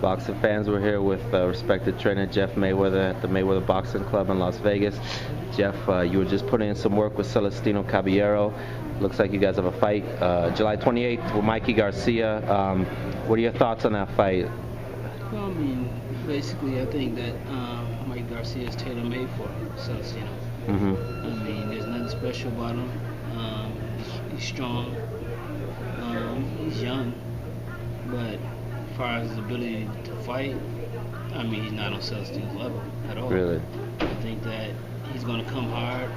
Boxing fans, we're here with respected trainer Jeff Mayweather at the Mayweather Boxing Club in Las Vegas. Jeff, you were just putting in some work with Celestino Caballero. Looks like you guys have a fight July 28th with Mikey Garcia. What are your thoughts on that fight? Well, I mean, basically, I think that Mikey Garcia is tailor-made for Celestino. I mean, there's nothing special about him. He's strong. He's young. But as far as his ability to fight, I mean, he's not on Celestino's level at all. Really? I think that he's going to come hard.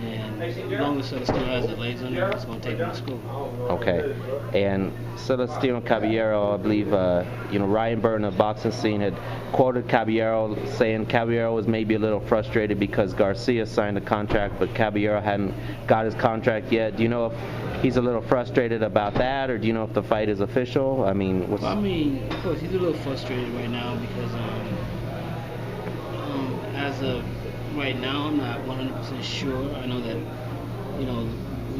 And as long as Celestino has the legs on him, it's going to take him to school. Okay. And Celestino Caballero, I believe, Ryan Burton of the boxing scene had quoted Caballero saying Caballero was maybe a little frustrated because Garcia signed a contract, but Caballero hadn't got his contract yet. Do you know if he's a little frustrated about that, or do you know if the fight is official? I mean, of course, he's a little frustrated right now because as of right now, I'm not 100% sure. I know that,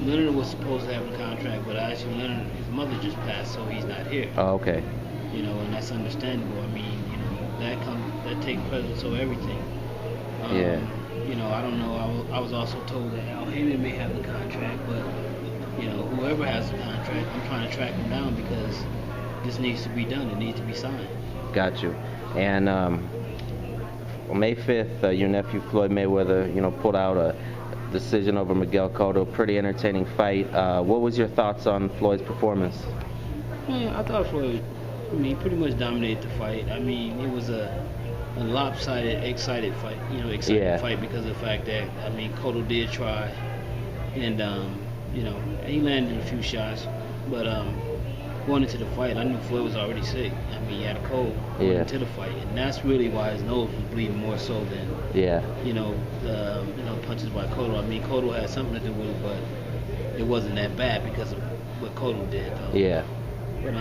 Leonard was supposed to have a contract, but actually Leonard, his mother just passed, so he's not here. Oh, okay. And that's understandable. I mean, that takes precedence over everything. Yeah. I don't know. I was also told that Al Heyman may have the contract, but whoever has the contract, I'm trying to track him down because this needs to be done. It needs to be signed. Got you. And on May 5th, your nephew Floyd Mayweather, pulled out a decision over Miguel Cotto. Pretty entertaining fight. What was your thoughts on Floyd's performance? Man, I thought Floyd, he pretty much dominated the fight. I mean, it was a lopsided, excited fight. Fight because of the fact that, Cotto did try, and he landed a few shots, but going into the fight, I knew Floyd was already sick. I mean, he had a cold going into the fight, and that's really why his nose was bleeding more so than punches by Cotto. I mean, Cotto had something to do with it, but it wasn't that bad because of what Cotto did, though. Yeah. But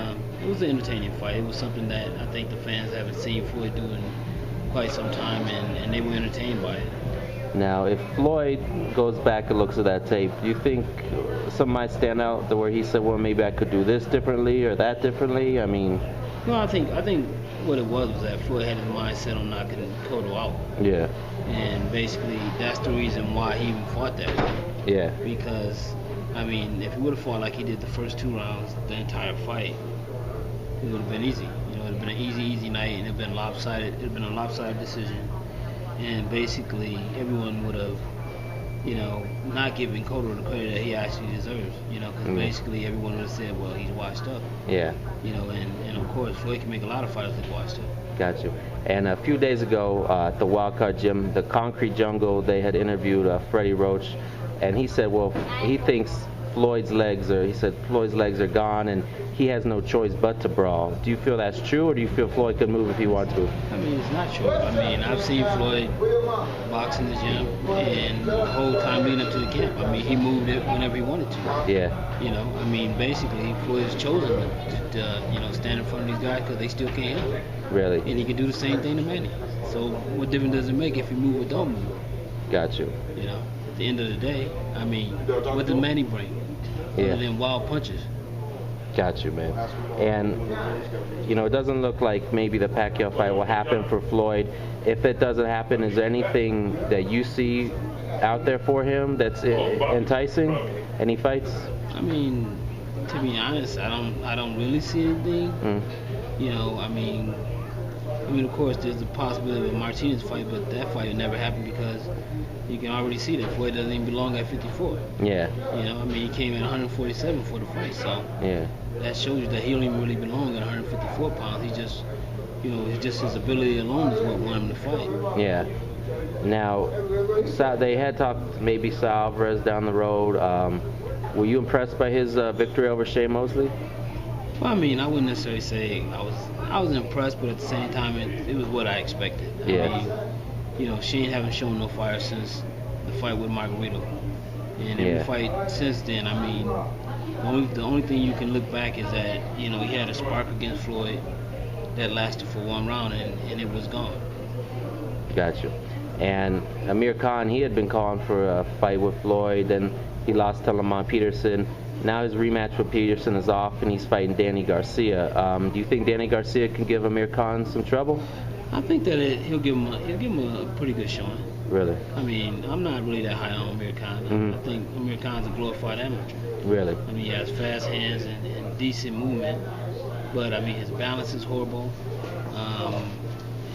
it was an entertaining fight. It was something that I think the fans haven't seen Floyd do in quite some time, and they were entertained by it. Now, if Floyd goes back and looks at that tape, do you think something might stand out to where he said, well, maybe I could do this differently or that differently? I mean... No, I think what it was that Floyd had his mindset on knocking Cotto out. Yeah. And basically, that's the reason why he even fought that way. Yeah. Because, if he would have fought like he did the first 2 rounds, the entire fight, it would have been easy. It would have been an easy night, and it would have been lopsided. It would have been a lopsided decision. And basically, everyone would have, not given Cotto the credit that he actually deserves. Because basically everyone would have said, well, he's washed up. Yeah. And of course, Floyd can make a lot of fighters look washed up. Got you. And a few days ago at the Wildcard Gym, the Concrete Jungle, they had interviewed Freddie Roach, and he said, well, he thinks Floyd's legs are gone, and he has no choice but to brawl. Do you feel that's true, or do you feel Floyd could move if he wants to? It's not true. I've seen Floyd box in the gym, and the whole time leading up to the camp, he moved it whenever he wanted to. Yeah. Basically, Floyd's chosen to stand in front of these guys because they still can't hit him. Really? And he can do the same thing to Manny. So what difference does it make if you move or don't move? Got you. At the end of the day, what does Manny bring? Other than wild punches. Got you, man. And, it doesn't look like maybe the Pacquiao fight will happen for Floyd. If it doesn't happen, is there anything that you see out there for him that's enticing? Any fights? To be honest, I don't really see anything. Of course, there's the possibility of a Martinez fight, but that fight would never happen because you can already see that Floyd doesn't even belong at 54. Yeah. He came in 147 for the fight, so that shows you that he don't even really belong at 154 pounds. He just, it's just his ability alone is what won him the fight. Yeah. Now, they had talked maybe Saul Alvarez down the road. Were you impressed by his victory over Shane Mosley? Well, I wouldn't necessarily say I was impressed, but at the same time, it was what I expected. Shane haven't shown no fire since the fight with Margarito, and every fight since then. The only thing you can look back is that he had a spark against Floyd that lasted for 1 round, and it was gone. Got you. And Amir Khan, he had been calling for a fight with Floyd, and he lost to Lamont Peterson. Now his rematch with Peterson is off, and he's fighting Danny Garcia. Do you think Danny Garcia can give Amir Khan some trouble? I think that he'll give him a pretty good showing. Really? I mean, I'm not really that high on Amir Khan. Mm-hmm. I think Amir Khan's a glorified amateur. Really? I mean, he has fast hands and decent movement, but I mean, his balance is horrible,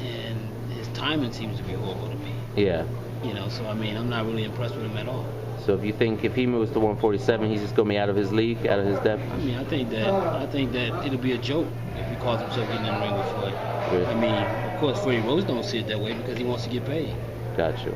and his timing seems to be horrible to me. Yeah. You know, so I mean, I'm not really impressed with him at all. So if he moves to 147, he's just gonna be out of his league, out of his depth. I mean, I think that it'll be a joke if he calls himself getting in the ring with Floyd. Really? I mean, of course, Freddie Roach don't see it that way because he wants to get paid. Gotcha.